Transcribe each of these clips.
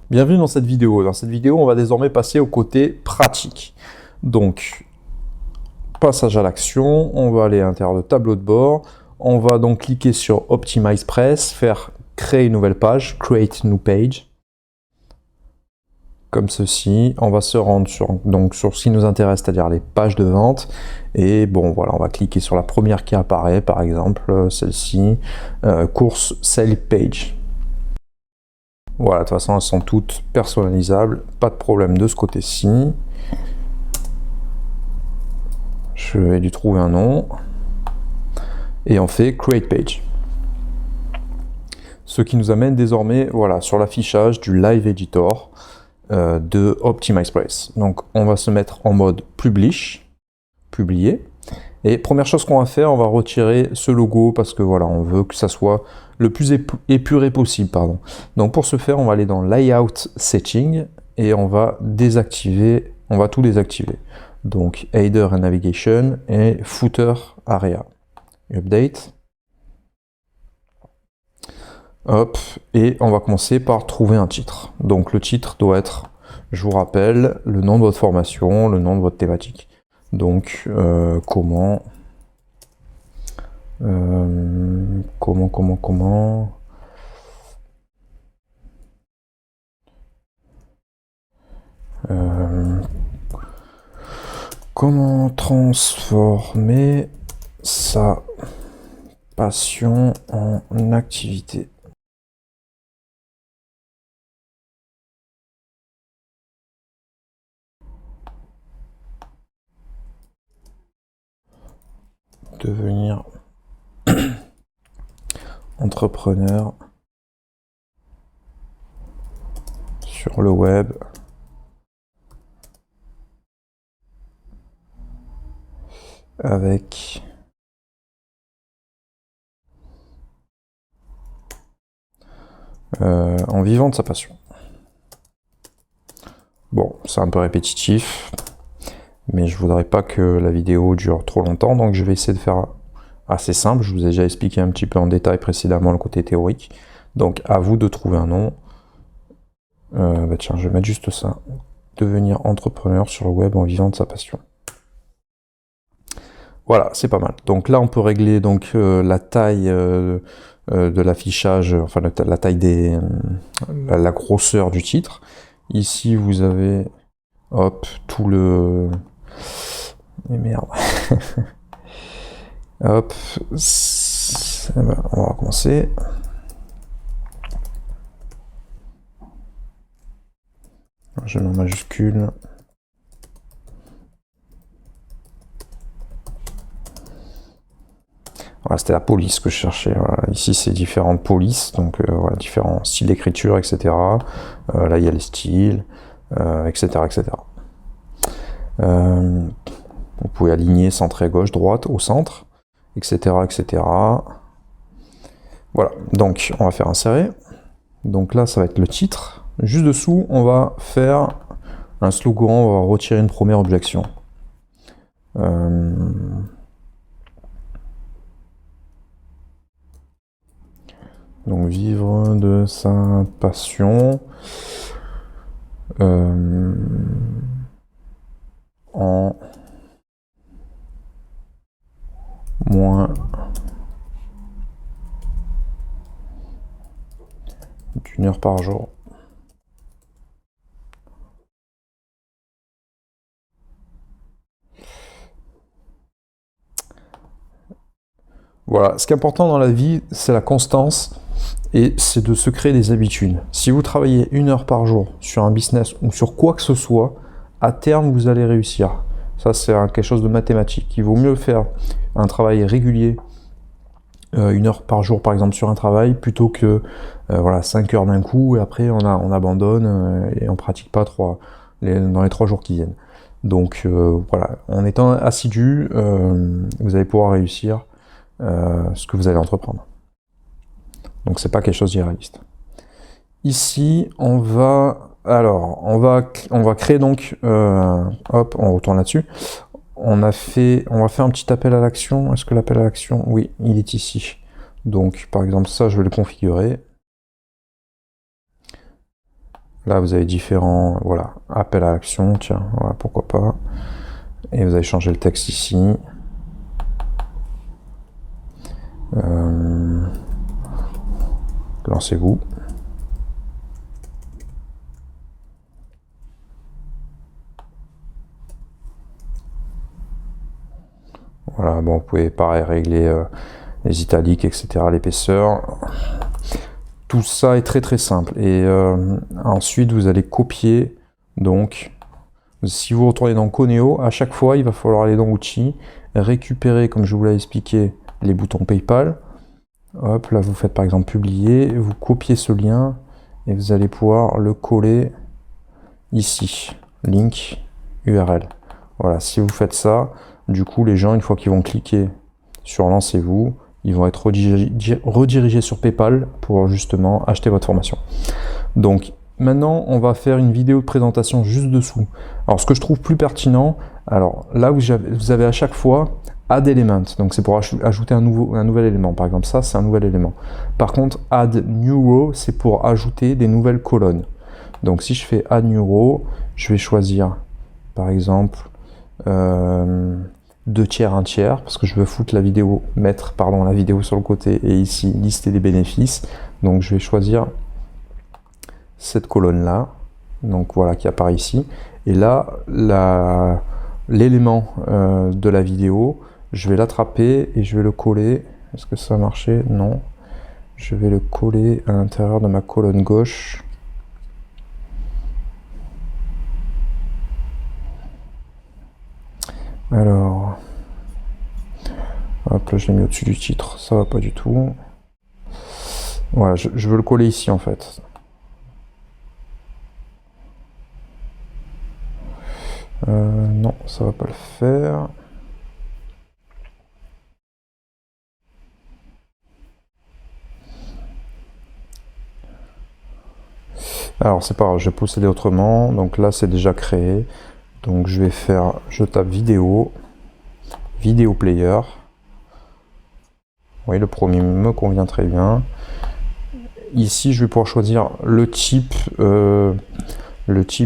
Bienvenue dans cette vidéo. Dans cette vidéo, on va désormais passer au côté pratique. Donc, passage à l'action, on va aller à l'intérieur de tableau de bord. On va donc cliquer sur Optimize Press, faire créer une nouvelle page, Create New Page. Comme ceci, on va se rendre sur ce qui nous intéresse, c'est-à-dire les pages de vente. Et bon, voilà, on va cliquer sur la première qui apparaît, par exemple, celle-ci, course Sale Page. Voilà, de toute façon, elles sont toutes personnalisables, pas de problème de ce côté-ci. Je vais lui trouver un nom. Et on fait Create Page. Ce qui nous amène désormais voilà, sur l'affichage du Live Editor de Optimize Press. Donc on va se mettre en mode Publish, publier. Et première chose qu'on va faire, on va retirer ce logo parce que voilà, on veut que ça soit le plus épuré possible. Pardon. Donc pour ce faire, on va aller dans Layout Setting et on va désactiver, on va tout désactiver. Donc Header and Navigation et Footer Area. Update. Hop, et on va commencer par trouver un titre. Donc le titre doit être, je vous rappelle, le nom de votre formation, le nom de votre thématique. Donc comment transformer sa passion en activité. Devenir entrepreneur sur le web avec en vivant de sa passion. Bon, c'est un peu répétitif, mais je voudrais pas que la vidéo dure trop longtemps, donc je vais essayer de faire assez simple. Je vous ai déjà expliqué un petit peu en détail précédemment le côté théorique. Donc à vous de trouver un nom. Tiens, je vais mettre juste ça. Devenir entrepreneur sur le web en vivant de sa passion. Voilà, c'est pas mal. Donc là, on peut régler donc la taille de l'affichage, enfin la taille des, la grosseur du titre. Ici, vous avez, hop, tout le, et merde. Hop, ben, on va recommencer. Je mets en majuscule. Voilà, c'était la police que je cherchais. Voilà. Ici, c'est différentes polices, donc voilà, différents styles d'écriture, etc. Là, il y a les styles, etc., etc. Vous pouvez aligner, centrer, gauche, droite, au centre, etc., etc. Voilà, donc on va faire insérer. Donc là, ça va être le titre. Juste dessous, on va faire un slogan, on va retirer une première objection. Donc vivre de sa passion en moins d'1 heure par jour. Voilà, ce qui est important dans la vie, c'est la constance et c'est de se créer des habitudes. Si vous travaillez 1 heure par jour sur un business ou sur quoi que ce soit, à terme, vous allez réussir. Ça, c'est quelque chose de mathématique. Il vaut mieux faire un travail régulier, 1 heure par jour, par exemple, sur un travail, plutôt que voilà, 5 heures d'un coup, et après, on abandonne et on pratique pas dans les 3 jours qui viennent. Donc, voilà, en étant assidu, vous allez pouvoir réussir ce que vous allez entreprendre. Donc c'est pas quelque chose d'irréaliste. Ici, on va créer donc, hop, on retourne là-dessus. On va faire un petit appel à l'action. Est-ce que l'appel à l'action, oui, il est ici. Donc par exemple ça, je vais le configurer. Là, vous avez différents, voilà, appels à l'action, tiens, voilà, pourquoi pas. Et vous allez changer le texte ici. Lancez-vous. Voilà, bon, vous pouvez pareil régler les italiques, etc., l'épaisseur. Tout ça est très très simple. Et ensuite, vous allez copier. Donc, si vous retournez dans Coneo, à chaque fois, il va falloir aller dans Outils, récupérer, comme je vous l'ai expliqué, les boutons PayPal. Hop, là, vous faites par exemple publier, vous copiez ce lien et vous allez pouvoir le coller ici. Link URL. Voilà, si vous faites ça, du coup, les gens, une fois qu'ils vont cliquer sur Lancez-vous, ils vont être redirigés sur PayPal pour justement acheter votre formation. Donc, maintenant, on va faire une vidéo de présentation juste dessous. Alors, ce que je trouve plus pertinent, alors là, vous avez à chaque fois Add Element. Donc, c'est pour ajouter un nouvel élément. Par exemple, ça, c'est un nouvel élément. Par contre, Add New Row, c'est pour ajouter des nouvelles colonnes. Donc, si je fais Add New Row, je vais choisir, par exemple, 2 tiers, 1 tiers, parce que je veux foutre la vidéo, mettre la vidéo sur le côté et ici lister les bénéfices. Donc je vais choisir cette colonne là, donc voilà qui apparaît ici. Et là, l'élément de la vidéo, je vais l'attraper et je vais le coller. Est-ce que ça a marché? Non. Je vais le coller à l'intérieur de ma colonne gauche. Alors, hop, là je l'ai mis au-dessus du titre, ça va pas du tout. Voilà, je veux le coller ici en fait. Non, ça va pas le faire. Alors c'est pas grave, je vais procéder autrement. Donc là c'est déjà créé. Donc je tape vidéo player. Oui, le premier me convient très bien. Ici, je vais pouvoir choisir le type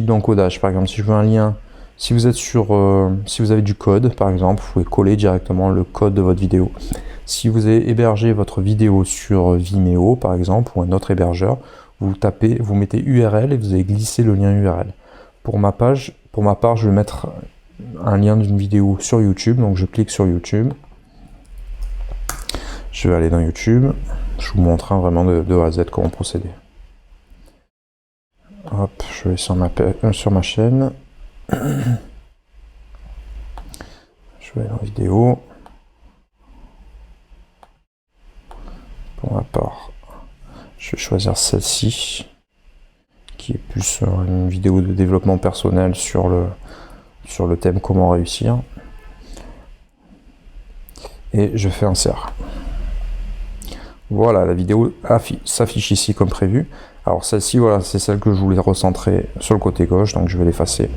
d'encodage. Par exemple, si je veux un lien, si vous êtes si vous avez du code, par exemple, vous pouvez coller directement le code de votre vidéo. Si vous avez hébergé votre vidéo sur Vimeo, par exemple, ou un autre hébergeur, vous mettez URL et vous allez glisser le lien URL. Pour ma part, je vais mettre un lien d'une vidéo sur YouTube, donc je clique sur YouTube. Je vais aller dans YouTube. Je vous montre vraiment de A à Z comment procéder. Hop, je vais sur ma chaîne. Je vais aller dans vidéo. Pour ma part, je vais choisir celle-ci, qui est plus une vidéo de développement personnel sur le thème comment réussir. Et je fais insert. Voilà, la vidéo s'affiche ici comme prévu. Alors celle-ci, voilà, c'est celle que je voulais recentrer sur le côté gauche, donc je vais l'effacer.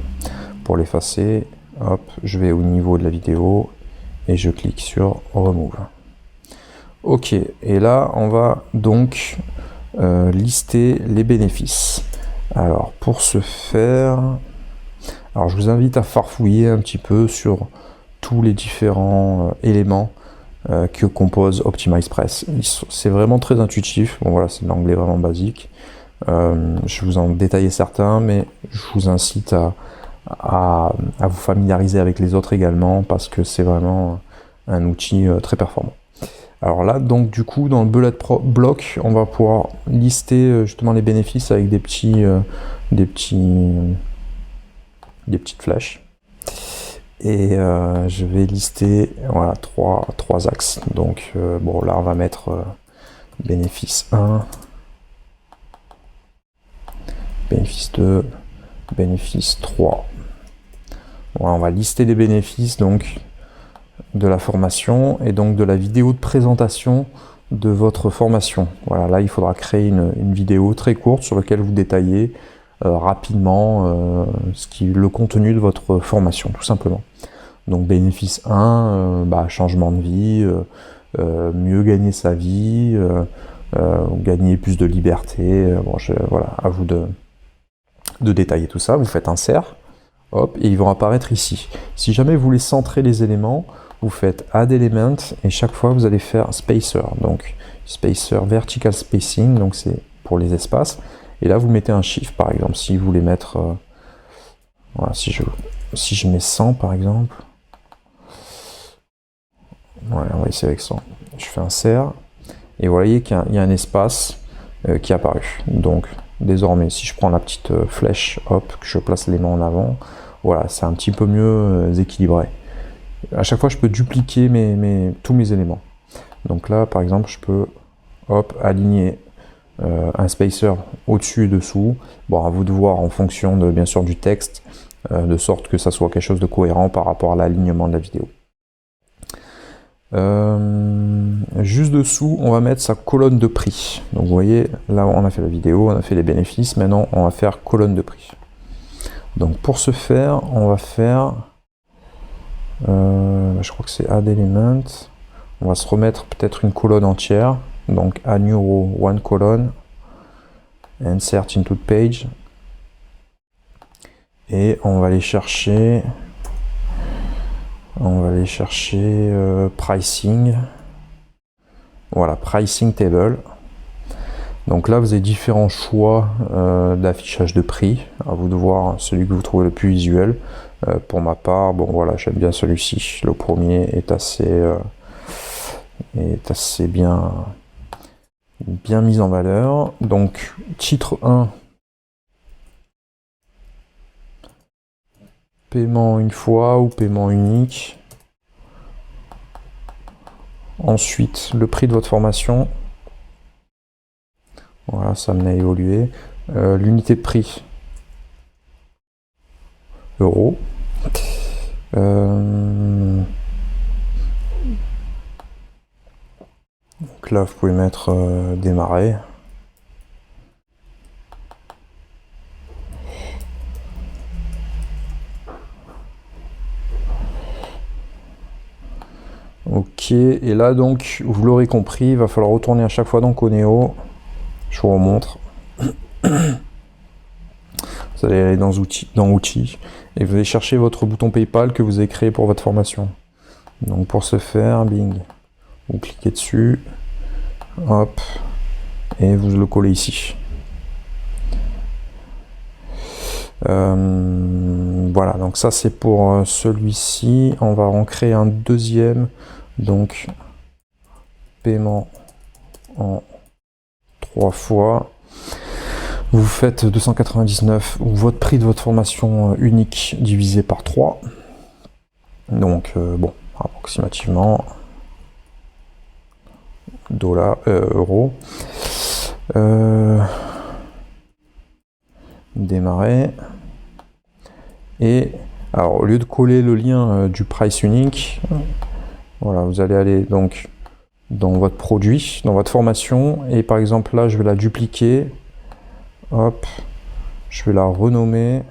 Pour l'effacer, hop, je vais au niveau de la vidéo et je clique sur Remove. Ok, et là, on va donc lister les bénéfices. Alors, pour ce faire, alors je vous invite à farfouiller un petit peu sur tous les différents éléments que compose OptimizePress. C'est vraiment très intuitif. Bon voilà, c'est de l'anglais vraiment basique. Je vous en détailler certains, mais je vous incite à vous familiariser avec les autres également, parce que c'est vraiment un outil très performant. Alors là, donc du coup, dans le bullet block, on va pouvoir lister justement les bénéfices avec des petites flèches. Et je vais lister voilà, trois axes. Donc bon, là on va mettre bénéfice 1, bénéfice 2, bénéfice 3. Voilà, on va lister les bénéfices donc de la formation et donc de la vidéo de présentation de votre formation. Voilà, là il faudra créer une vidéo très courte sur laquelle vous détaillez rapidement le contenu de votre formation, tout simplement. Donc bénéfice 1, changement de vie, mieux gagner sa vie, gagner plus de liberté. Bon, voilà, à vous de détailler tout ça, vous faites insert, hop, et ils vont apparaître ici. Si jamais vous voulez centrer les éléments, vous faites add element, et chaque fois vous allez faire spacer, donc spacer vertical spacing, donc c'est pour les espaces, et là vous mettez un chiffre par exemple, si vous voulez mettre, voilà, si je mets 100 par exemple, voilà, on va essayer avec 100, je fais insert, et vous voyez qu'il y a un espace qui est apparu. Donc désormais, si je prends la petite flèche, hop, que je place l'élément en avant, voilà, c'est un petit peu mieux équilibré. À chaque fois, je peux dupliquer tous mes éléments. Donc là, par exemple, je peux, hop, aligner un spacer au-dessus et dessous. Bon, à vous de voir en fonction de, bien sûr, du texte, de sorte que ça soit quelque chose de cohérent par rapport à l'alignement de la vidéo. Juste dessous, on va mettre sa colonne de prix. Donc vous voyez, là on a fait la vidéo, on a fait les bénéfices, maintenant on va faire colonne de prix. Donc pour ce faire, on va faire, je crois que c'est add element, on va se remettre peut-être une colonne entière, donc add new row, one column, insert into page, et on va aller chercher pricing. Voilà, pricing table. Donc là, vous avez différents choix d'affichage de prix. À vous de voir celui que vous trouvez le plus visuel. Pour ma part, bon voilà, j'aime bien celui-ci. Le premier est assez bien mis en valeur. Donc titre 1. Paiement une fois ou paiement unique. Ensuite, le prix de votre formation. Voilà, ça m'a évolué. L'unité de prix. Euros. Donc là, vous pouvez mettre démarrer. Ok, et là donc, vous l'aurez compris, il va falloir retourner à chaque fois donc au Néo. Je vous remontre. Vous allez aller dans outils, et vous allez chercher votre bouton PayPal que vous avez créé pour votre formation. Donc pour ce faire, bing, vous cliquez dessus, hop, et vous le collez ici. Voilà, donc ça c'est pour celui-ci. On va en créer un deuxième, donc paiement en 3 fois. Vous faites 299, ou votre prix de votre formation unique divisé par 3. Donc bon, approximativement euros. Démarrer. Et alors au lieu de coller le lien du price unique, voilà, vous allez aller donc dans votre produit, dans votre formation, et par exemple là je vais la dupliquer, hop, je vais la renommer,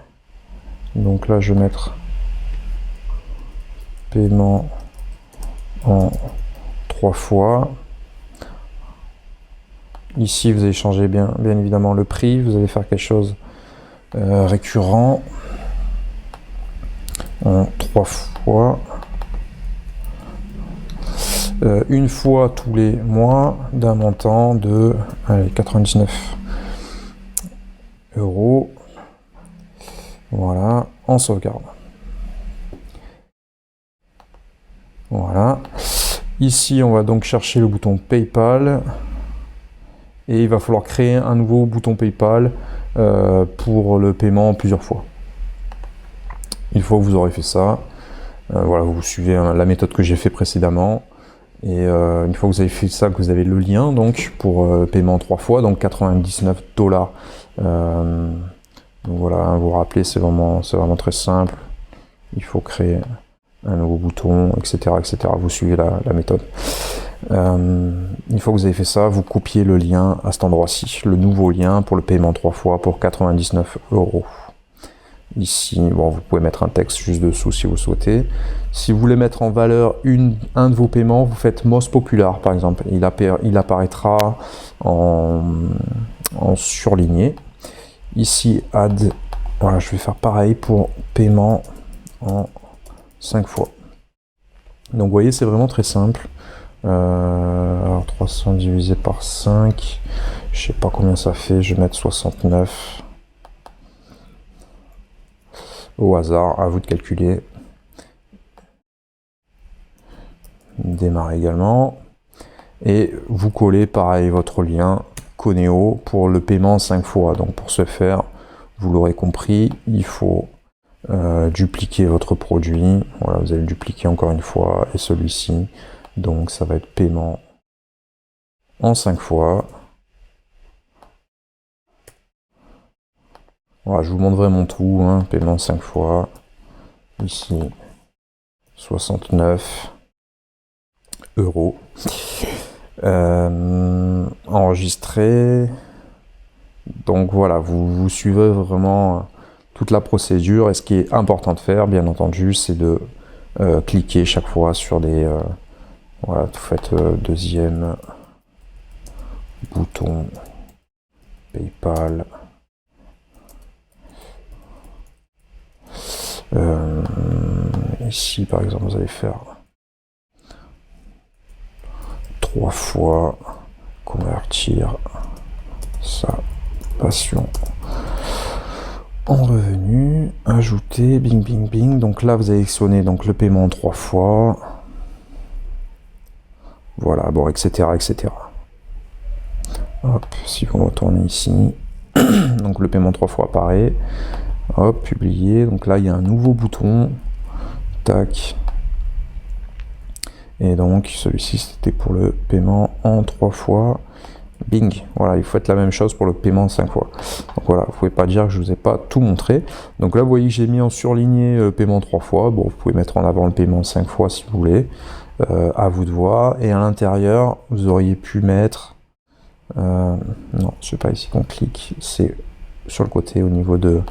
donc là je vais mettre paiement en 3 fois. Ici vous allez changer bien évidemment le prix, vous allez faire quelque chose récurrent en 3 fois, une fois tous les mois d'un montant de 99 euros. Voilà, en sauvegarde. Voilà. Ici, on va donc chercher le bouton PayPal et il va falloir créer un nouveau bouton PayPal pour le paiement plusieurs fois. Une fois que vous aurez fait ça, voilà, vous suivez la méthode que j'ai fait précédemment. Et une fois que vous avez fait ça, que vous avez le lien donc pour paiement 3 fois, donc 99 $. Donc voilà, vous rappelez, c'est vraiment très simple. Il faut créer un nouveau bouton, etc., etc. Vous suivez la méthode. Une fois que vous avez fait ça, vous copiez le lien à cet endroit-ci, le nouveau lien pour le paiement 3 fois pour 99 euros. Ici, bon, vous pouvez mettre un texte juste dessous si vous souhaitez. Si vous voulez mettre en valeur un de vos paiements, vous faites Most Popular par exemple. Il apparaîtra en surligné. Ici, Add Voilà, je vais faire pareil pour paiement en 5 fois. Donc vous voyez, c'est vraiment très simple. Alors 300 divisé par 5, je sais pas combien ça fait, je vais mettre 69. Au hasard, à vous de calculer. Démarrer également. Et vous collez pareil votre lien Coneo pour le paiement 5 fois. Donc pour ce faire, vous l'aurez compris, il faut dupliquer votre produit. Voilà, vous allez le dupliquer encore une fois et celui-ci. Donc ça va être paiement en 5 fois. Voilà, je vous montre vraiment tout, hein, paiement 5 fois. Ici, 69 €. Enregistré. Donc voilà, vous suivez vraiment toute la procédure. Et ce qui est important de faire, bien entendu, c'est de cliquer chaque fois sur des... voilà, vous faites deuxième bouton PayPal. Ici, par exemple, vous allez faire 3 fois convertir sa passion en revenu, ajouter, bing bing bing. Donc là, vous avez sélectionné donc le paiement 3 fois. Voilà, bon, etc., etc. Hop, si vous retournez ici, donc le paiement 3 fois apparaît. Hop, publier. Donc là, il y a un nouveau bouton. Tac. Et donc, celui-ci, c'était pour le paiement en 3 fois. Bing. Voilà, il faut être la même chose pour le paiement 5 fois. Donc voilà, vous pouvez pas dire que je vous ai pas tout montré. Donc là, vous voyez que j'ai mis en surligné paiement 3 fois. Bon, vous pouvez mettre en avant le paiement 5 fois si vous voulez. À vous de voir. Et à l'intérieur, vous auriez pu mettre... non, je sais pas ici qu'on clique. C'est sur le côté au niveau de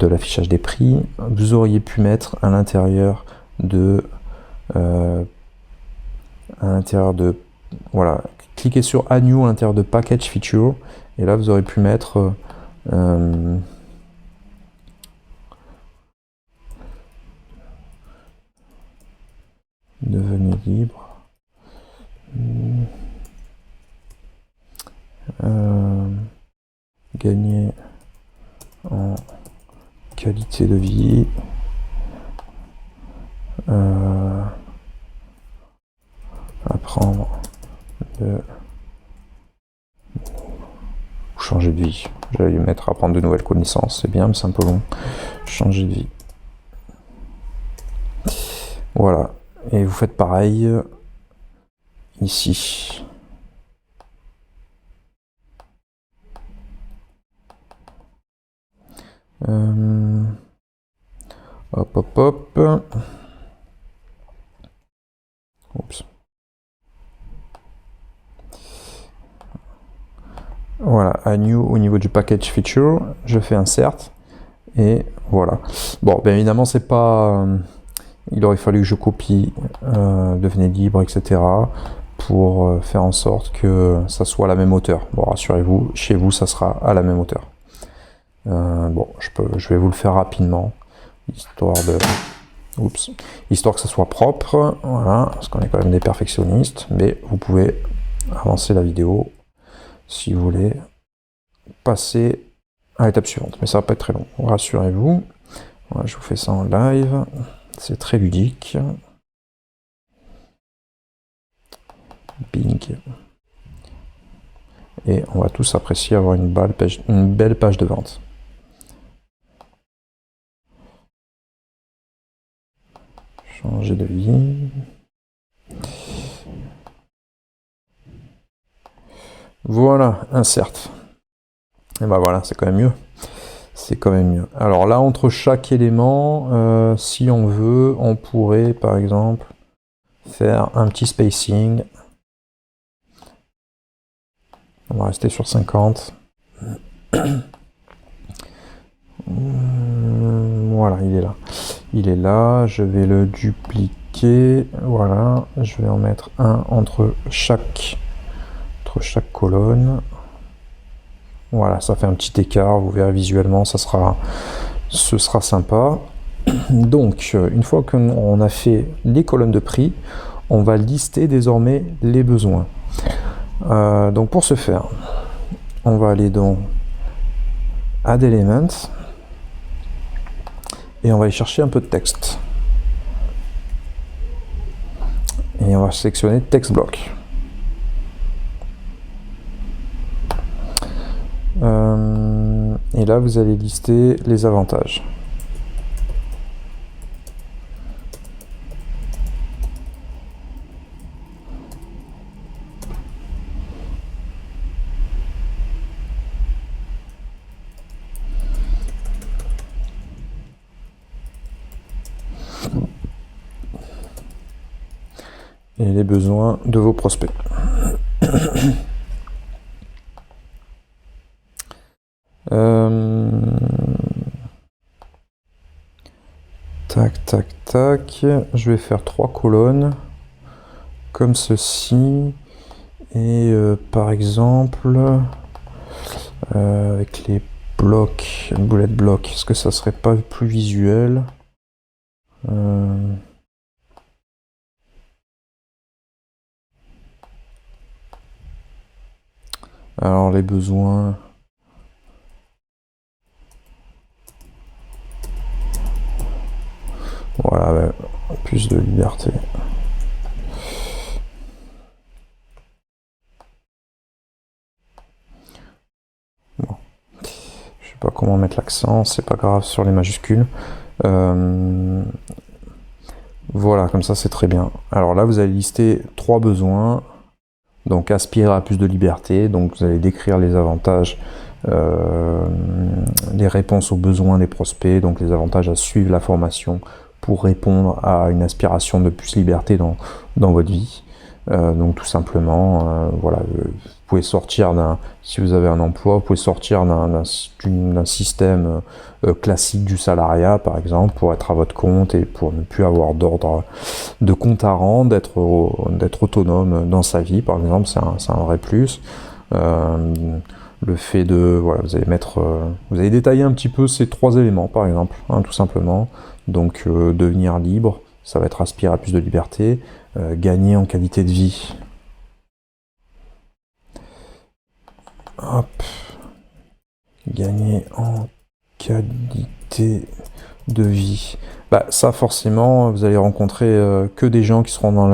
l'affichage des prix. Vous auriez pu mettre à l'intérieur de... voilà, cliquez sur Add New à l'intérieur de Package Feature et là vous aurez pu mettre devenez libre, gagner en qualité de vie, apprendre de changer de vie. J'allais lui mettre apprendre de nouvelles connaissances, c'est bien mais c'est un peu long. Changer de vie. Voilà, et vous faites pareil ici. Hop hop hop. Oups. Voilà, à new au niveau du package feature, je fais insert et voilà. Bon, bien évidemment, c'est pas. Il aurait fallu que je copie devenez libre, etc. pour faire en sorte que ça soit à la même hauteur. Bon, rassurez-vous, chez vous, ça sera à la même hauteur. Bon, je vais vous le faire rapidement, histoire que ça soit propre, voilà, parce qu'on est quand même des perfectionnistes, mais vous pouvez avancer la vidéo si vous voulez passer à l'étape suivante, mais ça va pas être très long, rassurez-vous. Voilà, je vous fais ça en live, c'est très ludique. Bing. Et on va tous apprécier avoir une belle page de vente. Changer de vie. Voilà, insert. Et ben voilà, c'est quand même mieux. C'est quand même mieux. Alors là, entre chaque élément, si on veut, on pourrait par exemple faire un petit spacing. On va rester sur 50. Voilà, il est là. Il est là, je vais le dupliquer. Voilà, je vais en mettre un entre chaque colonne. Voilà, ça fait un petit écart, vous verrez visuellement, ça sera ce sera sympa. Donc, une fois qu'on a fait les colonnes de prix, on va lister désormais les besoins. Donc pour ce faire, on va aller dans Add Element et on va aller chercher un peu de texte. Et on va sélectionner Text Block. Et là, vous allez lister les avantages. Et les besoins de vos prospects. Tac, tac, tac. Je vais faire 3 colonnes comme ceci. Et par exemple, avec les blocs, bullet block, est-ce que ça serait pas plus visuel? Alors les besoins. Voilà, ouais, plus de liberté. Bon. Je sais pas comment mettre l'accent, c'est pas grave sur les majuscules. Voilà, comme ça c'est très bien. Alors là, vous allez lister 3 besoins. Donc aspirer à plus de liberté, donc vous allez décrire les avantages, les réponses aux besoins des prospects, donc les avantages à suivre la formation pour répondre à une aspiration de plus liberté dans votre vie. Donc tout simplement, voilà, vous pouvez sortir si vous avez un emploi, vous pouvez sortir d'un système classique du salariat, par exemple, pour être à votre compte et pour ne plus avoir d'ordre de compte à rendre, d'être autonome dans sa vie, par exemple, c'est un vrai plus. Le fait de, voilà, vous allez détailler un petit peu ces 3 éléments, par exemple, hein, tout simplement. Donc devenir libre, ça va être aspirer à plus de liberté, gagner en qualité de vie. Hop. Gagner en qualité de vie. Bah, ça, forcément, vous allez rencontrer que des gens qui seront dans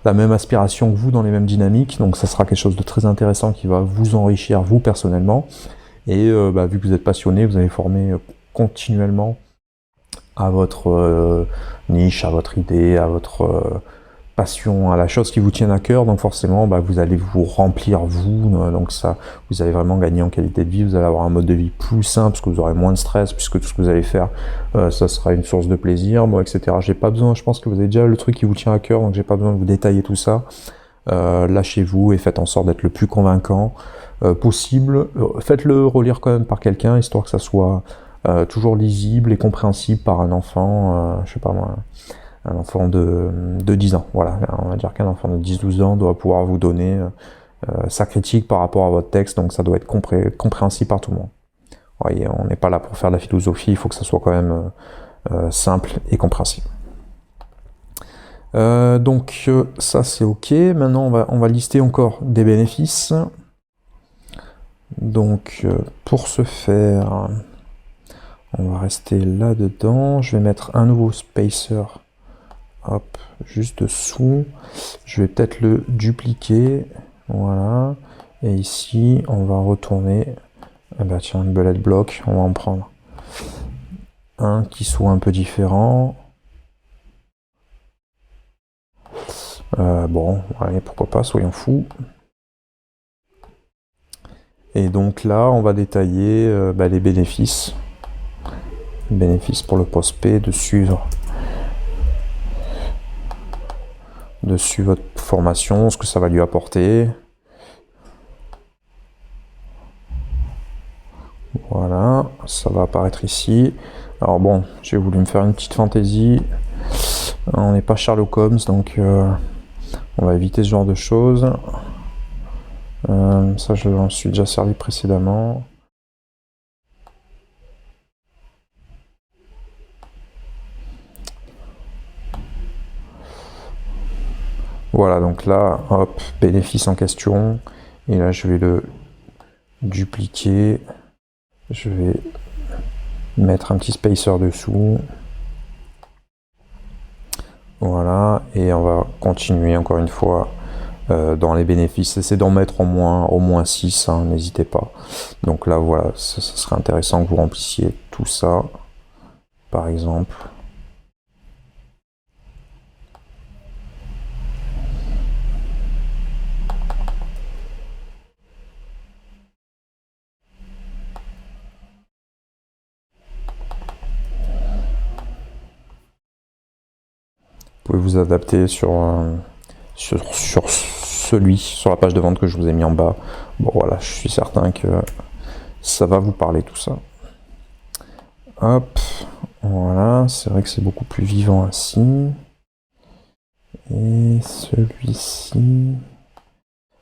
la même aspiration que vous, dans les mêmes dynamiques. Donc, ça sera quelque chose de très intéressant qui va vous enrichir, vous, personnellement. Et vu que vous êtes passionné, vous allez former continuellement à votre niche, à votre idée, à votre passion, à la chose qui vous tient à cœur. Donc forcément, vous allez vous remplir vous. Donc ça, vous allez vraiment gagner en qualité de vie. Vous allez avoir un mode de vie plus simple parce que vous aurez moins de stress, puisque tout ce que vous allez faire, ça sera une source de plaisir, etc. J'ai pas besoin. Je pense que vous avez déjà le truc qui vous tient à cœur, donc j'ai pas besoin de vous détailler tout ça. Lâchez-vous et faites en sorte d'être le plus convaincant possible. Faites-le relire quand même par quelqu'un, histoire que ça soit toujours lisible et compréhensible par un enfant, je sais pas moi, un enfant de 10 ans. Voilà, on va dire qu'un enfant de 10-12 ans doit pouvoir vous donner sa critique par rapport à votre texte, donc ça doit être compréhensible par tout le monde. Voyez, on n'est pas là pour faire de la philosophie, il faut que ça soit quand même simple et compréhensible. Donc ça c'est ok. Maintenant on va lister encore des bénéfices. Donc pour ce faire, on va rester là dedans. Je vais mettre un nouveau spacer, hop, juste dessous. Je vais peut-être le dupliquer, voilà. Et ici on va retourner, tiens, une bullet block, on va en prendre un qui soit un peu différent. Bon, allez, pourquoi pas, soyons fous. Et donc là, on va détailler les bénéfices. Bénéfices pour le prospect de suivre votre formation, ce que ça va lui apporter. Voilà, ça va apparaître ici. Alors bon, j'ai voulu me faire une petite fantaisie. On n'est pas Sherlock Holmes, donc on va éviter ce genre de choses. Ça, je m'en suis déjà servi précédemment. Voilà, donc là, hop, bénéfice en question. Et là, je vais le dupliquer. Je vais mettre un petit spacer dessous. Voilà, et on va continuer encore une fois dans les bénéfices. Essayez d'en mettre au moins 6, hein, n'hésitez pas. Donc là, voilà, ça serait intéressant que vous remplissiez tout ça, par exemple. Vous pouvez vous adapter sur la page de vente que je vous ai mis en bas. Bon voilà, je suis certain que ça va vous parler tout ça. Hop, voilà, c'est vrai que c'est beaucoup plus vivant ainsi. Et celui-ci,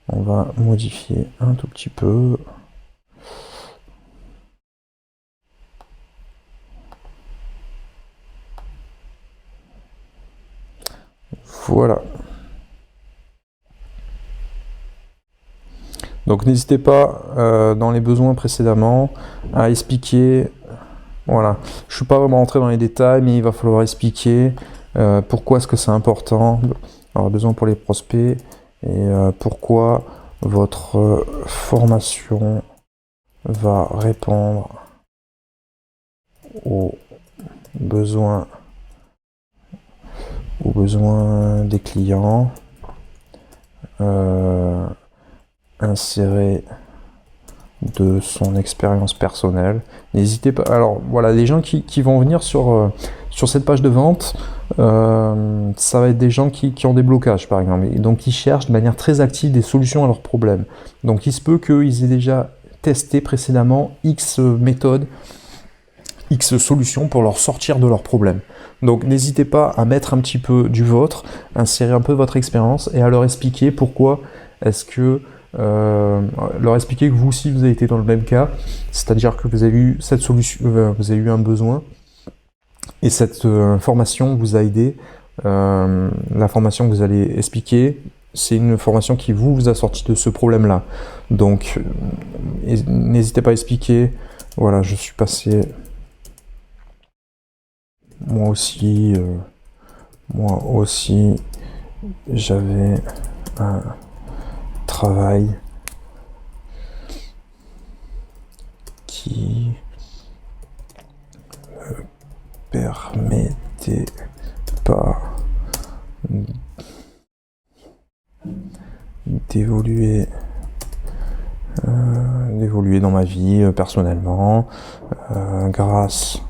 on va modifier un tout petit peu. Voilà. Donc n'hésitez pas dans les besoins précédemment à expliquer. Voilà, je ne suis pas vraiment rentré dans les détails, mais il va falloir expliquer pourquoi est-ce que c'est important. Alors besoin pour les prospects et pourquoi votre formation va répondre aux besoins des clients. Insérer de son expérience personnelle. N'hésitez pas. Alors voilà, les gens qui vont venir sur cette page de vente, ça va être des gens qui ont des blocages par exemple, et donc ils cherchent de manière très active des solutions à leurs problèmes. Donc il se peut qu'ils aient déjà testé précédemment X méthodes, X solutions pour leur sortir de leurs problèmes. Donc n'hésitez pas à mettre un petit peu du vôtre, insérer un peu votre expérience et à leur expliquer pourquoi est-ce que leur expliquer que vous aussi vous avez été dans le même cas, c'est-à-dire que vous avez eu cette solution, vous avez eu un besoin et cette formation vous a aidé. La formation que vous allez expliquer, c'est une formation qui vous a sorti de ce problème-là. Donc n'hésitez pas à expliquer. Voilà, je suis passé moi aussi, j'avais un travail qui me permettait pas d'évoluer dans ma vie personnellement grâce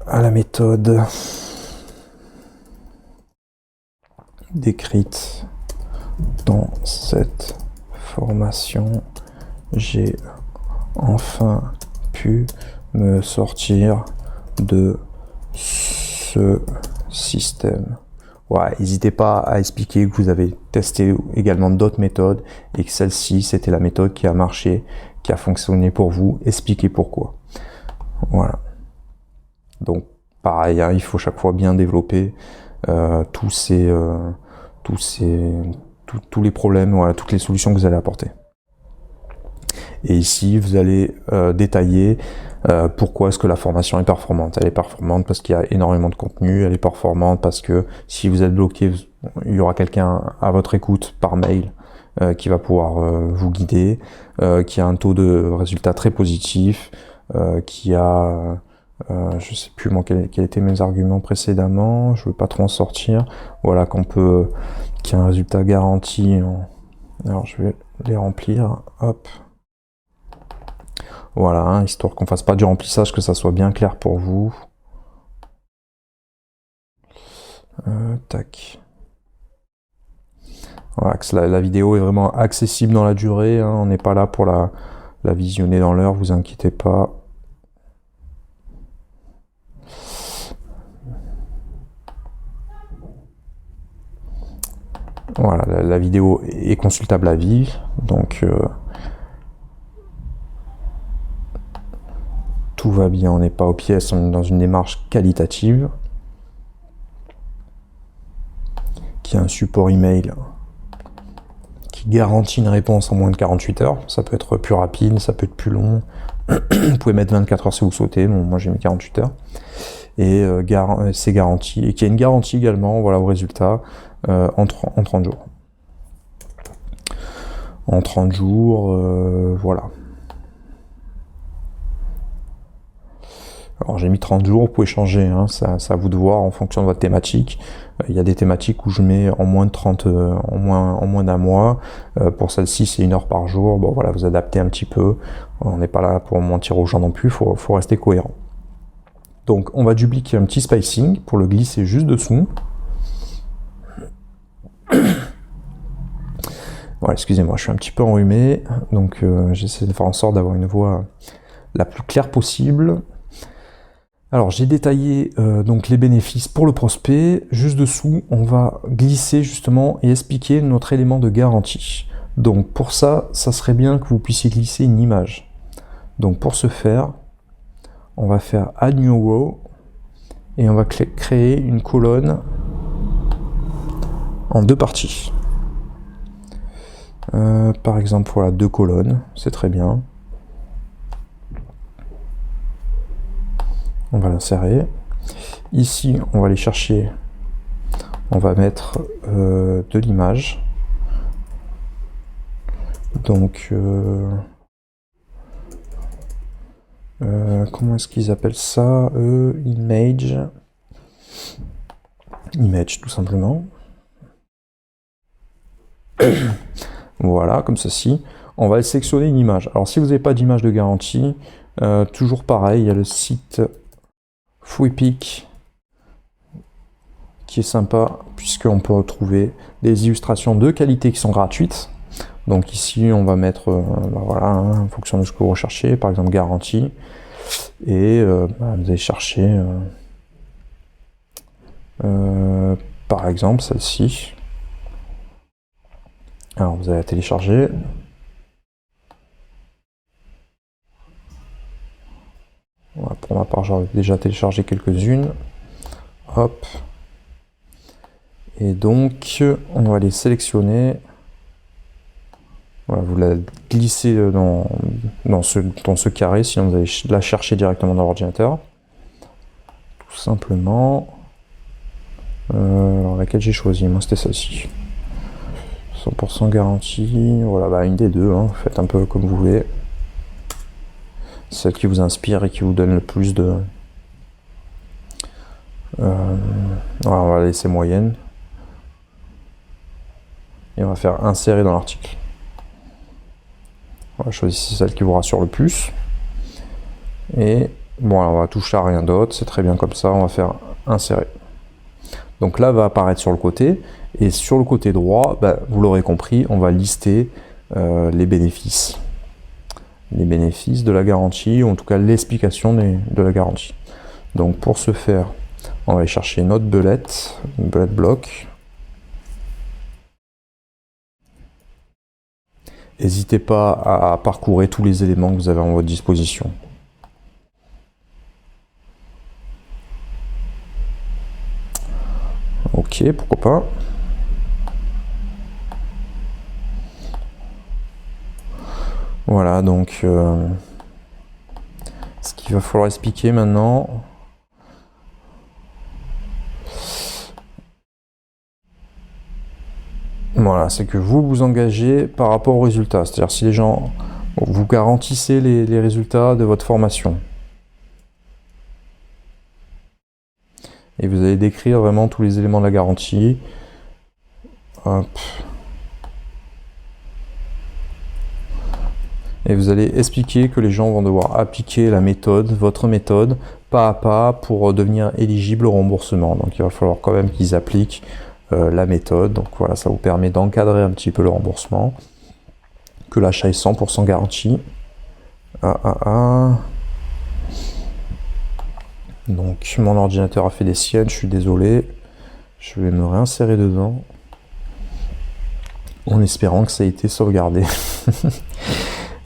à la méthode décrite dans cette formation, j'ai enfin pu me sortir de ce système. Ouais, n'hésitez pas à expliquer que vous avez testé également d'autres méthodes et que celle-ci, c'était la méthode qui a marché, qui a fonctionné pour vous. Expliquez pourquoi. Voilà. Donc, pareil, hein, il faut chaque fois bien développer tous les problèmes, voilà, toutes les solutions que vous allez apporter. Et ici, vous allez détailler pourquoi est-ce que la formation est performante. Elle est performante parce qu'il y a énormément de contenu, elle est performante parce que si vous êtes bloqué, il y aura quelqu'un à votre écoute par mail qui va pouvoir vous guider, qui a un taux de résultat très positif, qui a... je sais plus moi quels étaient mes arguments précédemment, je veux pas trop en sortir. Voilà, qu'il y a un résultat garanti. Alors je vais les remplir, hop. Voilà, hein, histoire qu'on fasse pas du remplissage, que ça soit bien clair pour vous. Tac. Voilà, que la vidéo est vraiment accessible dans la durée, hein, on n'est pas là pour la visionner dans l'heure, vous inquiétez pas. Voilà, la vidéo est consultable à vie, donc tout va bien, on n'est pas aux pièces, on est dans une démarche qualitative. un support email qui garantit une réponse en moins de 48 heures. Ça peut être plus rapide, ça peut être plus long. Vous pouvez mettre 24 heures si vous souhaitez. Bon, moi j'ai mis 48 heures. Et c'est garanti. Et qu'il y a une garantie également, voilà, au résultat, en 30 jours. En 30 jours, voilà. Alors j'ai mis 30 jours, vous pouvez changer, hein, c'est à vous de voir en fonction de votre thématique. Il y a des thématiques où je mets en moins de 30, en moins d'un mois. Pour celle-ci, c'est 1 heure par jour. Bon voilà, vous adaptez un petit peu. On n'est pas là pour mentir aux gens non plus, faut rester cohérent. Donc on va dupliquer un petit spacing pour le glisser juste dessous. Voilà, excusez-moi, je suis un petit peu enrhumé, donc j'essaie de faire en sorte d'avoir une voix la plus claire possible. Alors j'ai détaillé donc les bénéfices pour le prospect. Juste dessous, on va glisser justement et expliquer notre élément de garantie. Donc pour ça, ça serait bien que vous puissiez glisser une image. Donc pour ce faire, on va faire Add New Row et on va créer une colonne en 2 parties. Par exemple, voilà, 2 colonnes, c'est très bien. On va l'insérer. Ici, on va aller chercher, on va mettre de l'image. Donc, comment est-ce qu'ils appellent ça? Image. Image, tout simplement. Voilà, comme ceci. On va sélectionner une image. Alors, si vous n'avez pas d'image de garantie, toujours pareil, il y a le site Freepik qui est sympa puisqu'on peut retrouver des illustrations de qualité qui sont gratuites. Donc ici on va mettre voilà, hein, en fonction de ce que vous recherchez, par exemple garantie, et vous allez chercher par exemple celle-ci. Alors vous allez la télécharger. Voilà, pour ma part, j'aurais déjà téléchargé quelques-unes. Hop. Et donc, on va les sélectionner. Voilà, vous la glissez dans ce carré, sinon vous allez la chercher directement dans l'ordinateur. Tout simplement. Alors, laquelle j'ai choisi? Moi, c'était celle-ci. 100% garantie. Voilà, bah, une des deux. Hein. Faites un peu comme vous voulez. Celle qui vous inspire et qui vous donne le plus de... voilà, on va la laisser moyenne. Et on va faire insérer dans l'article. Voilà, choisissez celle qui vous rassure le plus. Et bon, alors on va toucher à rien d'autre, c'est très bien comme ça, on va faire insérer. Donc là va apparaître sur le côté, et sur le côté droit, bah, vous l'aurez compris, on va lister les bénéfices. Les bénéfices de la garantie, ou en tout cas l'explication de la garantie. Donc pour ce faire, on va aller chercher notre belette, une belette bloc. N'hésitez pas à parcourir tous les éléments que vous avez à votre disposition. Ok, pourquoi pas. Voilà, donc ce qu'il va falloir expliquer maintenant. Voilà, c'est que vous vous engagez par rapport aux résultats. C'est-à-dire si les gens, vous garantissez les résultats de votre formation. Et vous allez décrire vraiment tous les éléments de la garantie. Hop. Et vous allez expliquer que les gens vont devoir appliquer la méthode, votre méthode, pas à pas pour devenir éligible au remboursement. Donc il va falloir quand même qu'ils appliquent la méthode. Donc voilà, ça vous permet d'encadrer un petit peu le remboursement. Que l'achat est 100% garanti. Donc mon ordinateur a fait des siennes, je suis désolé. Je vais me réinsérer dedans. En espérant que ça ait été sauvegardé.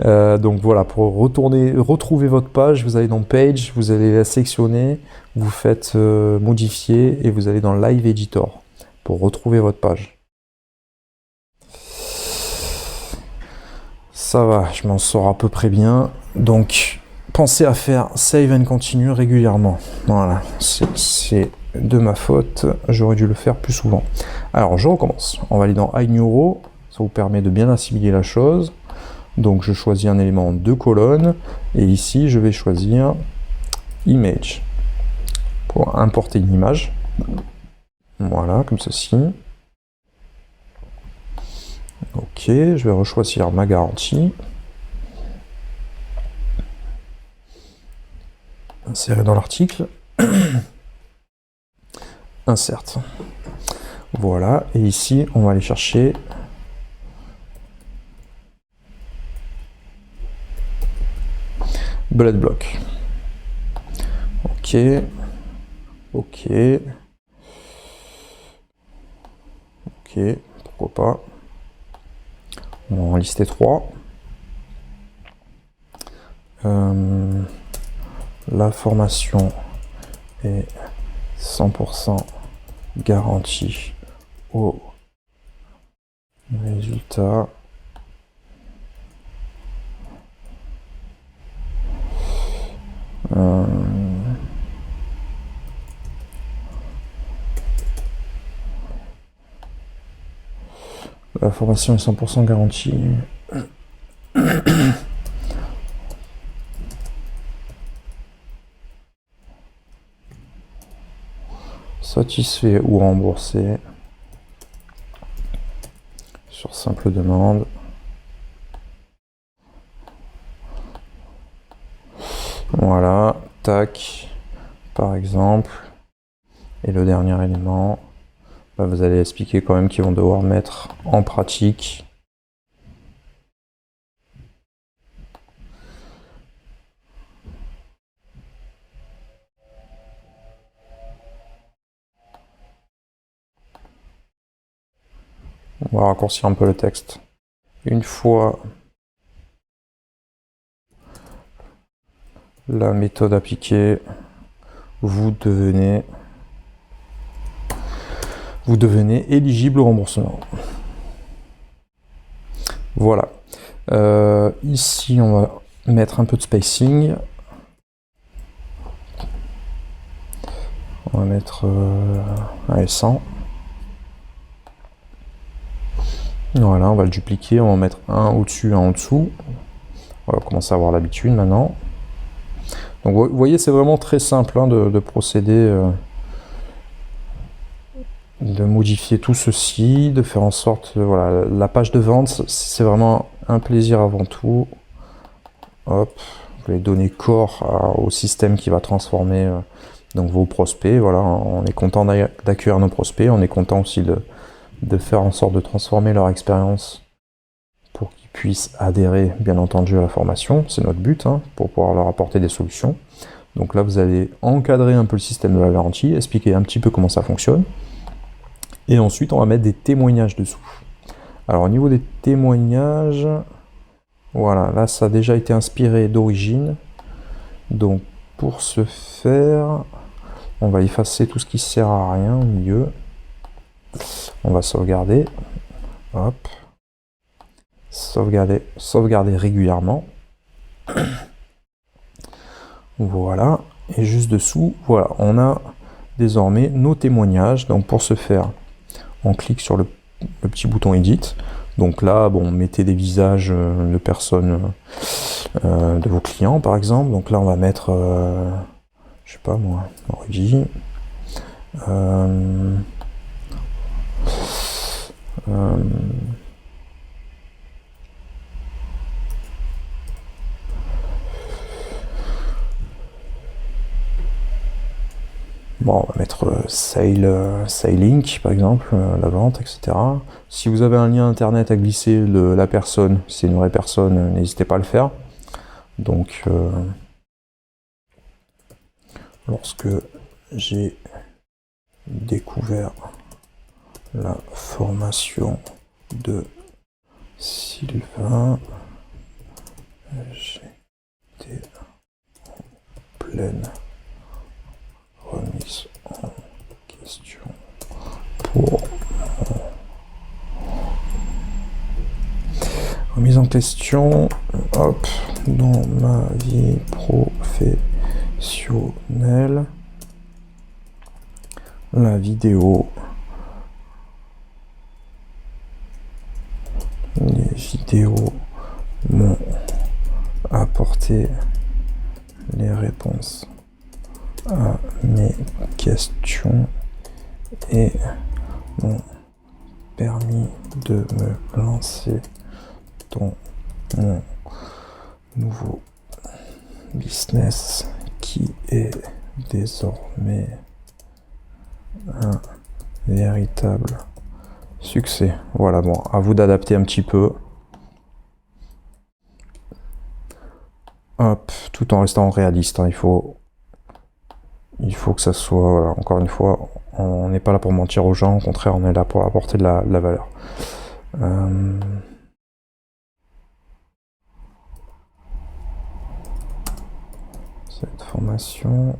Donc voilà, pour retrouver votre page, vous allez dans Page, vous allez la sélectionner, vous faites modifier et vous allez dans Live Editor. pour retrouver votre page. Ça va, je m'en sors à peu près bien. Donc, pensez à faire save and continue régulièrement. Voilà, c'est de ma faute. J'aurais dû le faire plus souvent. Alors, je recommence. On va aller dans iNeuro. Ça vous permet de bien assimiler la chose. Donc, je choisis un élément en 2 colonnes. Et ici, je vais choisir Image pour importer une image. Voilà, comme ceci. Ok, je vais rechoisir ma garantie. Insérer dans l'article. Insert. Voilà, et ici, on va aller chercher bullet block. Ok, ok, ok, pourquoi pas. On va en lister 3. La formation est 100% garantie au résultat. La formation est 100% garantie. Satisfait ou remboursé sur simple demande. Voilà, tac, par exemple. Et le dernier élément, bah, vous allez expliquer quand même qu'ils vont devoir mettre en pratique. On va raccourcir un peu le texte. Une fois la méthode appliquée, vous devenez éligible au remboursement. Voilà. Ici, on va mettre un peu de spacing. On va mettre 100. Voilà, on va le dupliquer, on va en mettre un au-dessus, un en dessous. On va commencer à avoir l'habitude maintenant. Donc vous voyez, c'est vraiment très simple hein, de procéder, de modifier tout ceci, de faire en sorte, voilà, la page de vente, c'est vraiment un plaisir avant tout. Hop, vous allez donner corps au système qui va transformer donc vos prospects. Voilà, on est content d'accueillir nos prospects, on est content aussi de faire en sorte de transformer leur expérience pour qu'ils puissent adhérer, bien entendu, à la formation. C'est notre but, hein, pour pouvoir leur apporter des solutions. Donc là, vous allez encadrer un peu le système de la garantie, expliquer un petit peu comment ça fonctionne. Et ensuite, on va mettre des témoignages dessous. Alors, au niveau des témoignages, voilà, là, ça a déjà été inspiré d'origine. Donc, pour ce faire, on va effacer tout ce qui sert à rien au milieu. On va sauvegarder. Hop. Sauvegarder régulièrement. Voilà. Et juste dessous, voilà, on a désormais nos témoignages. Donc, pour ce faire, on clique sur le petit bouton Edit. Donc là, bon, mettez des visages de personnes de vos clients, par exemple. Donc là, on va mettre, je sais pas moi, Rudy. Bon, on va mettre Sailink, par exemple, la vente, etc. Si vous avez un lien internet à glisser de la personne, si c'est une vraie personne, n'hésitez pas à le faire. Donc, lorsque j'ai découvert la formation de Sylvain, j'étais en pleine remise en question pour question, hop, dans ma vie professionnelle, la vidéo, les vidéos m'ont apporté les réponses à mes questions et m'ont permis de me lancer dans mon nouveau business qui est désormais un véritable succès. Voilà, bon, à vous d'adapter un petit peu. Hop, tout en restant réaliste, hein. Il faut que ça soit, voilà, encore une fois, on n'est pas là pour mentir aux gens, au contraire, on est là pour apporter de la valeur. Cette formation...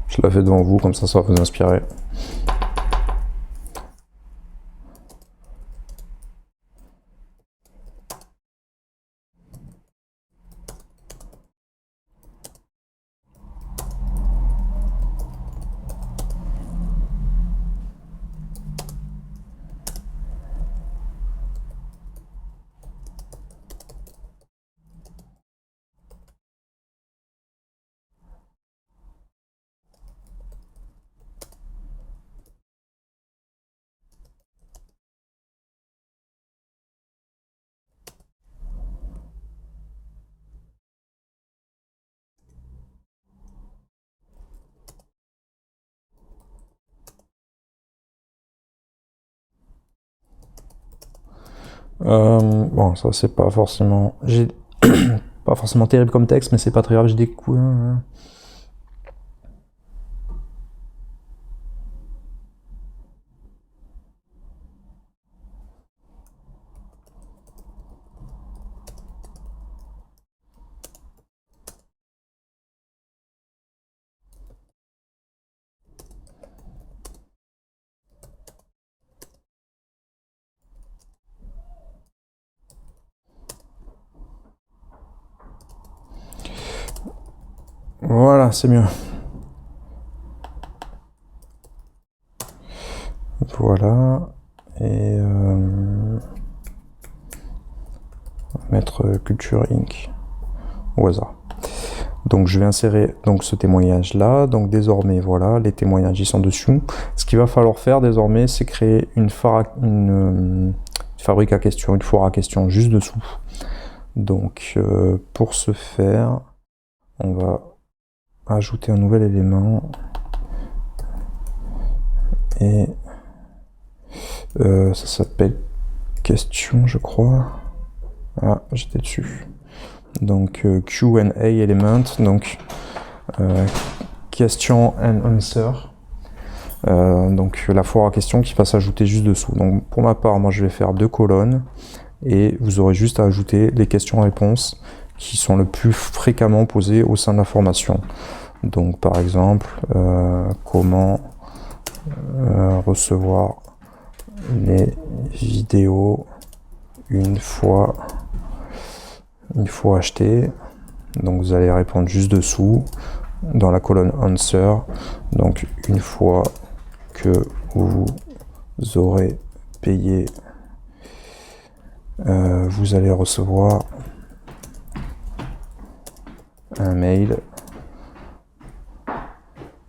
Je la fais devant vous, comme ça va vous inspirer. Bon, ça c'est pas forcément... pas forcément terrible comme texte, mais c'est pas très grave, j'ai découvert... Voilà, c'est mieux. Voilà. Et on va mettre Culture Inc. au hasard. Donc je vais insérer donc ce témoignage là. Donc désormais voilà, les témoignages ils sont dessus. Ce qu'il va falloir faire désormais, c'est créer une fabrique à questions, une foire à questions juste dessous. Donc pour ce faire, on va ajouter un nouvel élément et ça s'appelle question, je crois. Ah, j'étais dessus. Donc Q&A element, donc question and answer. Donc la foire à questions qui va s'ajouter juste dessous. Donc pour ma part, moi je vais faire 2 colonnes et vous aurez juste à ajouter les questions-réponses qui sont le plus fréquemment posées au sein de la formation. Donc par exemple, comment recevoir les vidéos une fois acheté. Donc vous allez répondre juste dessous dans la colonne answer. Donc une fois que vous aurez payé, vous allez recevoir un mail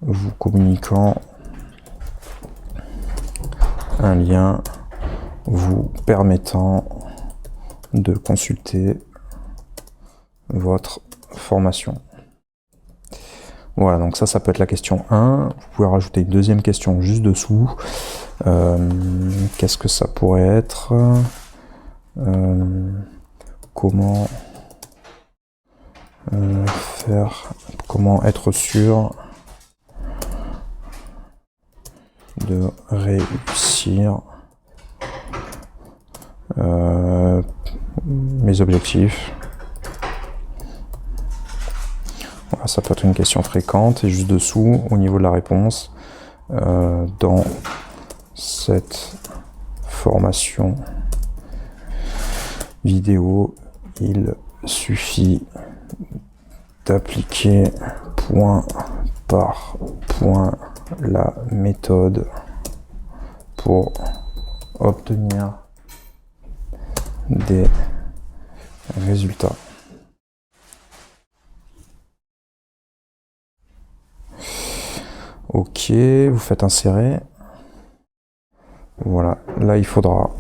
vous communiquant un lien vous permettant de consulter votre formation. Voilà, donc ça peut être la question 1. Vous pouvez rajouter une deuxième question juste dessous. Qu'est-ce que ça pourrait être? Comment être sûr de réussir Mes objectifs. Voilà, ça peut être une question fréquente. Et juste dessous, au niveau de la réponse, dans cette formation vidéo, il suffit d'appliquer point par point la méthode pour obtenir des résultats. Ok, vous faites insérer. Voilà, là il faudra,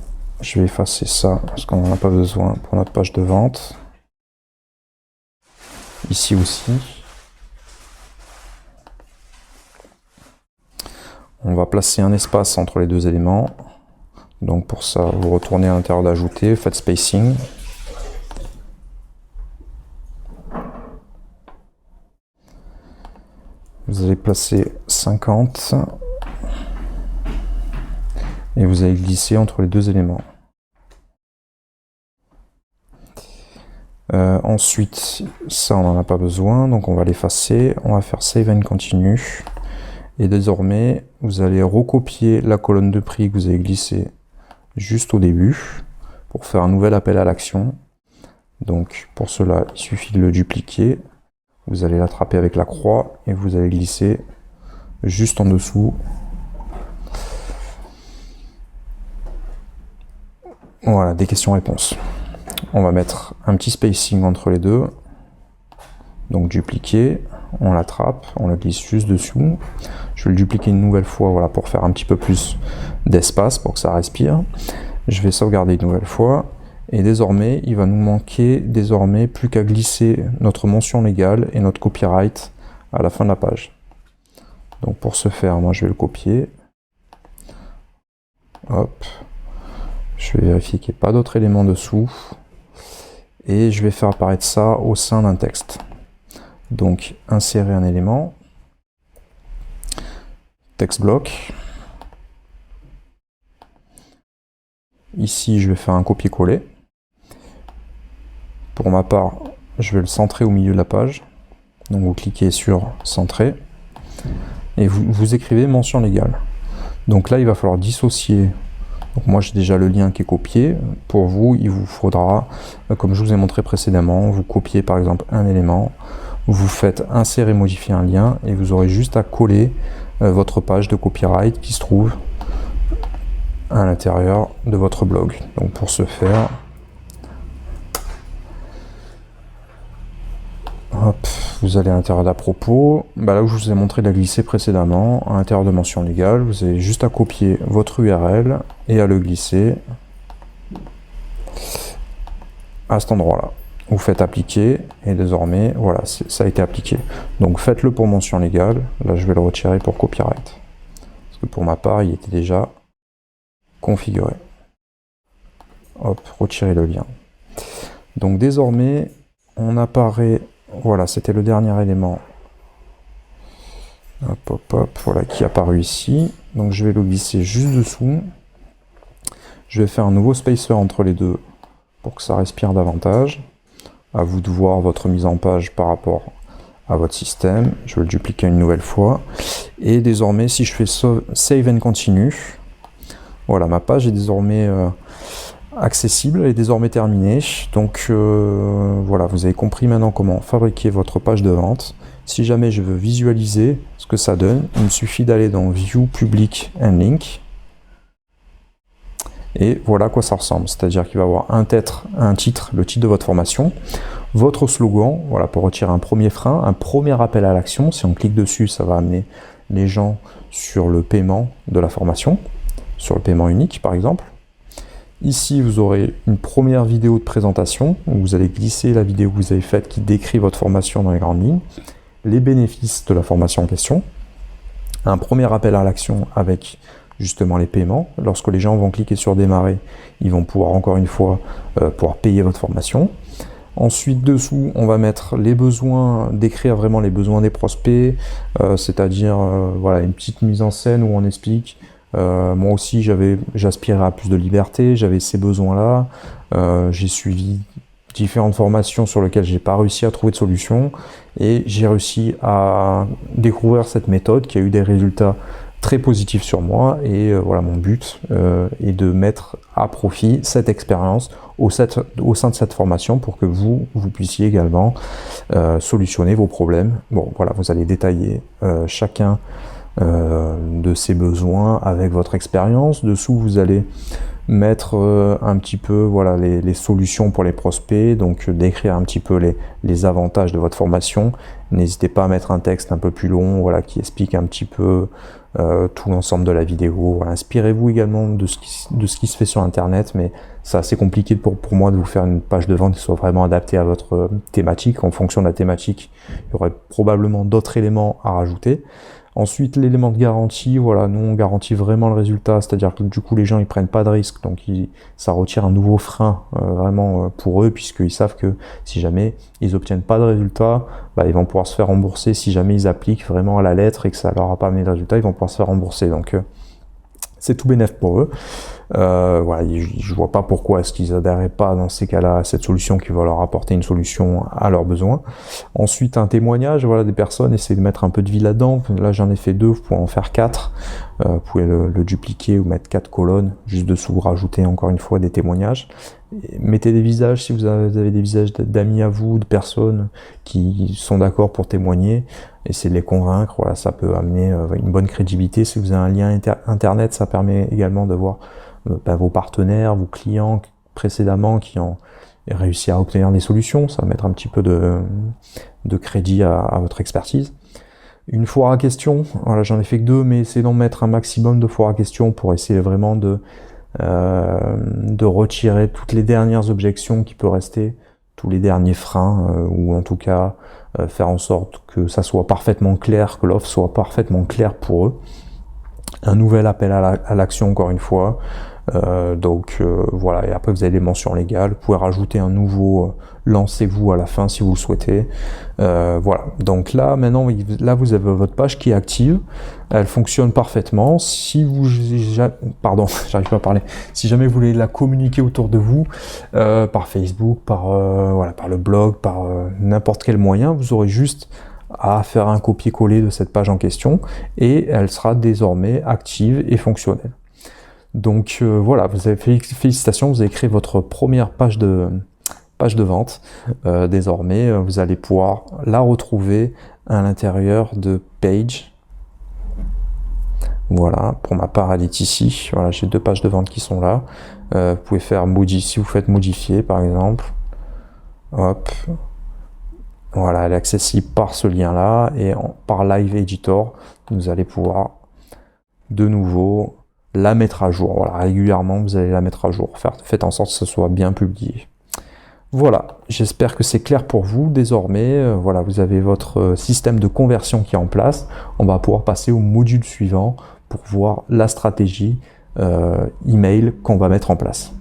je vais effacer ça parce qu'on n'en a pas besoin pour notre page de vente. Ici aussi. On va placer un espace entre les deux éléments. Donc pour ça, vous retournez à l'intérieur d'ajouter, faites spacing. Vous allez placer 50 et vous allez glisser entre les deux éléments. Ensuite, ça on n'en a pas besoin, donc on va l'effacer. On va faire Save and Continue. Et désormais, vous allez recopier la colonne de prix que vous avez glissée juste au début pour faire un nouvel appel à l'action. Donc pour cela, il suffit de le dupliquer. Vous allez l'attraper avec la croix et vous allez glisser juste en dessous. Voilà, des questions-réponses. On va mettre un petit spacing entre les deux. Donc dupliquer, on l'attrape, on le glisse juste dessous. Je vais le dupliquer une nouvelle fois, voilà, pour faire un petit peu plus d'espace, pour que ça respire. Je vais sauvegarder une nouvelle fois. Et désormais, il va nous manquer plus qu'à glisser notre mention légale et notre copyright à la fin de la page. Donc pour ce faire, moi je vais le copier. Hop. Je vais vérifier qu'il n'y ait pas d'autres éléments dessous. Et je vais faire apparaître ça au sein d'un texte. Donc insérer un élément. Text block. Ici, je vais faire un copier-coller. Pour ma part, je vais le centrer au milieu de la page. Donc vous cliquez sur centrer et vous écrivez mention légale. Donc là, il va falloir dissocier. Donc moi, j'ai déjà le lien qui est copié. Pour vous, il vous faudra, comme je vous ai montré précédemment, vous copiez par exemple un élément, vous faites insérer, modifier un lien et vous aurez juste à coller votre page de copyright qui se trouve à l'intérieur de votre blog. Donc pour ce faire, hop, vous allez à l'intérieur d'à propos, là où je vous ai montré de la glisser précédemment, à l'intérieur de mention légale, vous avez juste à copier votre URL et à le glisser à cet endroit-là. Vous faites appliquer et désormais, voilà, ça a été appliqué. Donc faites-le pour mention légale, là je vais le retirer pour copyright. Parce que pour ma part, il était déjà configuré. Hop, retirer le lien. Donc désormais, on apparaît, voilà, c'était le dernier élément. Hop, hop, hop, voilà, qui est apparu ici. Donc je vais le glisser juste dessous. Je vais faire un nouveau spacer entre les deux pour que ça respire davantage. À vous de voir votre mise en page par rapport à votre système. Je vais le dupliquer une nouvelle fois. Et désormais, si je fais Save and Continue, voilà, ma page est désormais accessible, elle est désormais terminée. Donc voilà, vous avez compris maintenant comment fabriquer votre page de vente. Si jamais je veux visualiser ce que ça donne, il me suffit d'aller dans View, Public and Link. Et voilà à quoi ça ressemble, c'est-à-dire qu'il va avoir un titre, le titre de votre formation, votre slogan, voilà, pour retirer un premier frein, un premier appel à l'action. Si on clique dessus, ça va amener les gens sur le paiement de la formation, sur le paiement unique par exemple. Ici, vous aurez une première vidéo de présentation, où vous allez glisser la vidéo que vous avez faite qui décrit votre formation dans les grandes lignes, les bénéfices de la formation en question, un premier appel à l'action avec justement les paiements. Lorsque les gens vont cliquer sur démarrer, ils vont pouvoir encore une fois pouvoir payer votre formation. Ensuite, dessous, on va mettre les besoins, décrire vraiment les besoins des prospects, c'est-à-dire voilà, une petite mise en scène où on explique Moi aussi, j'aspirais à plus de liberté, j'avais ces besoins-là. J'ai suivi différentes formations sur lesquelles j'ai pas réussi à trouver de solution, et j'ai réussi à découvrir cette méthode qui a eu des résultats très positifs sur moi. Et voilà, mon but est de mettre à profit cette expérience au sein de cette formation pour que vous puissiez également solutionner vos problèmes. Bon, voilà, vous allez détailler chacun de ces besoins avec votre expérience. Dessous, vous allez mettre un petit peu voilà, les solutions pour les prospects, donc décrire un petit peu les avantages de votre formation. N'hésitez pas à mettre un texte un peu plus long, voilà, qui explique un petit peu tout l'ensemble de la vidéo. Voilà, inspirez-vous également de ce qui se fait sur internet, mais c'est assez compliqué pour moi de vous faire une page de vente qui soit vraiment adaptée à votre thématique. En fonction de la thématique, il y aurait probablement d'autres éléments à rajouter. Ensuite, l'élément de garantie, voilà, nous on garantit vraiment le résultat, c'est-à-dire que du coup les gens ils prennent pas de risque, donc ça retire un nouveau frein vraiment pour eux, puisqu'ils savent que si jamais ils obtiennent pas de résultat, bah, ils vont pouvoir se faire rembourser. Si jamais ils appliquent vraiment à la lettre et que ça leur a pas amené de résultat, ils vont pouvoir se faire rembourser, donc c'est tout bénef pour eux. Voilà, je vois pas pourquoi est-ce qu'ils adhéreraient pas dans ces cas-là à cette solution qui va leur apporter une solution à leurs besoins. Ensuite, un témoignage, voilà, des personnes, essayez de mettre un peu de vie là-dedans. Là, j'en ai fait 2, vous pouvez en faire 4. Vous pouvez le dupliquer ou mettre 4 colonnes. Juste dessous, vous rajoutez encore une fois des témoignages. Mettez des visages si vous avez des visages d'amis à vous, de personnes qui sont d'accord pour témoigner. Essayez de les convaincre. Voilà, ça peut amener une bonne crédibilité. Si vous avez un lien internet, ça permet également de voir vos partenaires, vos clients précédemment qui ont réussi à obtenir des solutions. Ça va mettre un petit peu de crédit à votre expertise. Une foire à questions, voilà, j'en ai fait que 2, mais essayez d'en mettre un maximum de foires à questions pour essayer vraiment de retirer toutes les dernières objections qui peuvent rester, tous les derniers freins, ou en tout cas faire en sorte que ça soit parfaitement clair, que l'offre soit parfaitement claire pour eux. Un nouvel appel à l'action encore une fois. Voilà, et après vous avez les mentions légales, vous pouvez rajouter un nouveau lancez-vous à la fin si vous le souhaitez. Voilà, donc là maintenant vous avez votre page qui est active, elle fonctionne parfaitement. Si vous j'arrive pas à parler, si jamais vous voulez la communiquer autour de vous par Facebook, par le blog, par n'importe quel moyen, vous aurez juste à faire un copier-coller de cette page en question et elle sera désormais active et fonctionnelle. Donc voilà, vous avez félicitations, vous avez créé votre première page de vente. Désormais, vous allez pouvoir la retrouver à l'intérieur de Page. Voilà, pour ma part, elle est ici. Voilà, j'ai 2 pages de vente qui sont là. Vous pouvez faire si vous faites modifier par exemple. Hop. Voilà, elle est accessible par ce lien-là et par Live Editor, vous allez pouvoir de nouveau la mettre à jour. Voilà, régulièrement, vous allez la mettre à jour. Faites en sorte que ce soit bien publié. Voilà, j'espère que c'est clair pour vous. Désormais, voilà, vous avez votre système de conversion qui est en place. On va pouvoir passer au module suivant pour voir la stratégie email qu'on va mettre en place.